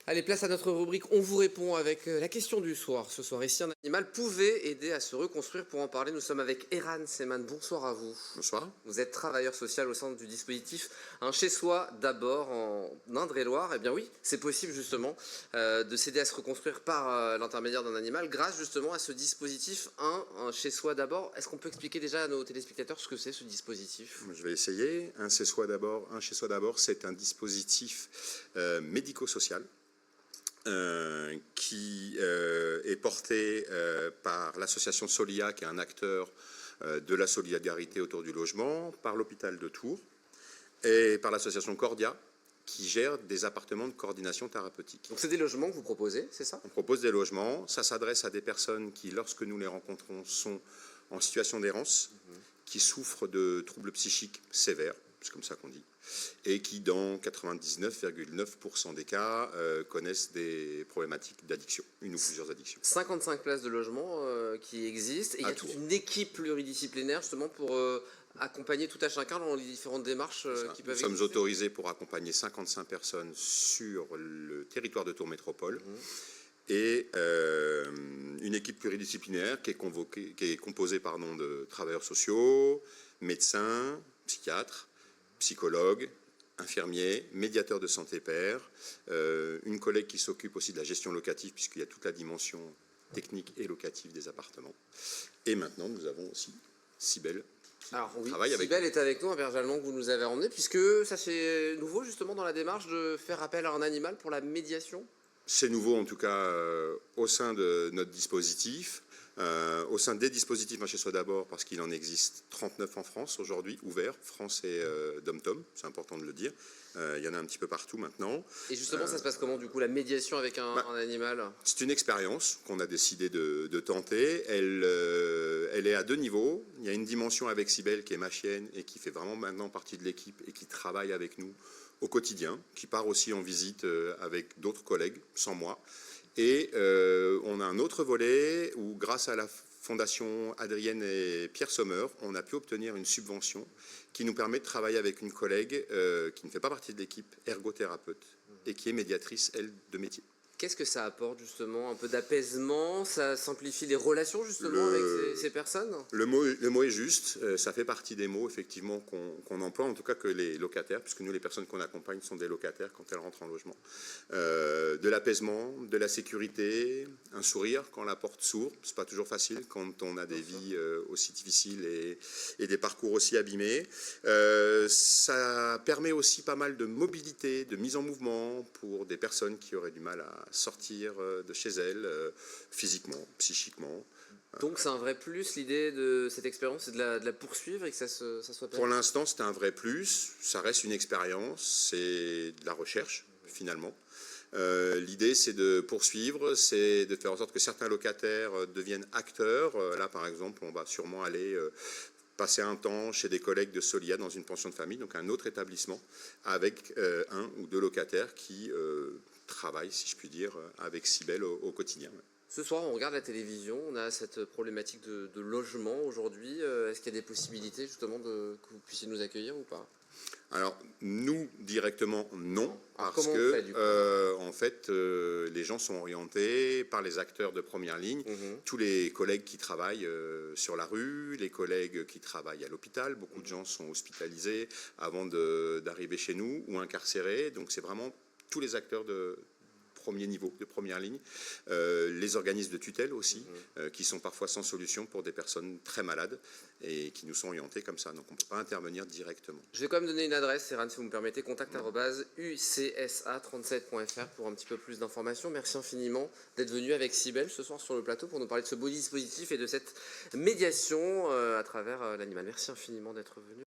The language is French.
Allez, place à notre rubrique On vous répond avec la question du soir. Ce soir, et si un animal pouvait aider à se reconstruire? Pour en parler, nous sommes avec Eran Seman. Bonsoir à vous. Bonsoir. Vous êtes travailleur social au sein du dispositif Un Chez Soi d'abord en Indre-et-Loire. Eh bien oui, c'est possible justement de s'aider à se reconstruire par l'intermédiaire d'un animal grâce justement à ce dispositif Un Chez Soi d'abord. Est-ce qu'on peut expliquer déjà à nos téléspectateurs ce que c'est ce dispositif? Je vais essayer. Un chez soi d'abord, c'est un dispositif médico-social qui est porté par l'association Solia, qui est un acteur de la solidarité autour du logement, par l'hôpital de Tours et par l'association Cordia, qui gère des appartements de coordination thérapeutique. Donc c'est des logements que vous proposez, c'est ça? On propose des logements, ça s'adresse à des personnes qui, lorsque nous les rencontrons, sont en situation d'errance, qui souffrent de troubles psychiques sévères, c'est comme ça qu'on dit, et qui, dans 99,9% des cas, connaissent des problématiques d'addiction, une ou plusieurs addictions. 55 places de logement qui existent, et il y a toute une équipe pluridisciplinaire justement pour accompagner tout à chacun dans les différentes démarches qui peuvent exister. Nous sommes autorisés pour accompagner 55 personnes sur le territoire de Tours Métropole. Et une équipe pluridisciplinaire qui est composée de travailleurs sociaux, médecins, psychiatres, psychologues, infirmiers, médiateurs de santé père, une collègue qui s'occupe aussi de la gestion locative puisqu'il y a toute la dimension technique et locative des appartements. Et maintenant, nous avons aussi Cybèle. Alors oui, Cybèle est avec nous, un berger allemand que vous nous avez emmené, puisque ça c'est nouveau justement dans la démarche de faire appel à un animal pour la médiation. C'est nouveau en tout cas au sein de notre dispositif, au sein des dispositifs Un Chez Soi d'abord, parce qu'il en existe 39 en France aujourd'hui, ouverts, France et Dom-Tom, c'est important de le dire. Il y en a un petit peu partout maintenant. Et justement, ça se passe comment du coup, la médiation avec un animal? C'est une expérience qu'on a décidé de tenter. Elle est à deux niveaux. Il y a une dimension avec Cybèle qui est ma chienne et qui fait vraiment maintenant partie de l'équipe et qui travaille avec nous au quotidien, qui part aussi en visite avec d'autres collègues, sans moi. Et on a un autre volet où, grâce à la Fondation Adrienne et Pierre Sommer, on a pu obtenir une subvention qui nous permet de travailler avec une collègue qui ne fait pas partie de l'équipe, ergothérapeute, et qui est médiatrice, elle, de métier. Qu'est-ce que ça apporte justement? Un peu d'apaisement? Ça simplifie les relations justement avec ces personnes? Le mot est juste, ça fait partie des mots effectivement qu'on emploie, en tout cas que les locataires, puisque nous les personnes qu'on accompagne sont des locataires quand elles rentrent en logement. De l'apaisement, de la sécurité, un sourire quand la porte s'ouvre, c'est pas toujours facile quand on a des vies aussi difficiles et des parcours aussi abîmés. Ça permet aussi pas mal de mobilité, de mise en mouvement pour des personnes qui auraient du mal à sortir de chez elles, physiquement, psychiquement. Donc c'est un vrai plus, l'idée de cette expérience, c'est de la poursuivre et que ça soit permis? Pour l'instant, c'est un vrai plus, ça reste une expérience, c'est de la recherche, finalement. L'idée, c'est de poursuivre, c'est de faire en sorte que certains locataires deviennent acteurs. Là, par exemple, on va sûrement aller passer un temps chez des collègues de Solia dans une pension de famille, donc un autre établissement, avec un ou deux locataires qui travaillent, si je puis dire, avec Cybèle au quotidien. Ce soir, on regarde la télévision, on a cette problématique de logement aujourd'hui. Est-ce qu'il y a des possibilités justement que vous puissiez nous accueillir ou pas? Alors, nous, directement, non, parce que en fait, les gens sont orientés par les acteurs de première ligne, tous les collègues qui travaillent sur la rue, les collègues qui travaillent à l'hôpital, beaucoup de gens sont hospitalisés avant d'arriver chez nous ou incarcérés, donc c'est vraiment tous les acteurs de premier niveau, de première ligne, les organismes de tutelle aussi, qui sont parfois sans solution pour des personnes très malades et qui nous sont orientés comme ça, donc on ne peut pas intervenir directement. Je vais quand même donner une adresse, Eran, si vous me permettez, contact@ucsa37.fr pour un petit peu plus d'informations. Merci infiniment d'être venu avec Cybèle ce soir sur le plateau pour nous parler de ce beau dispositif et de cette médiation à travers l'animal. Merci infiniment d'être venu.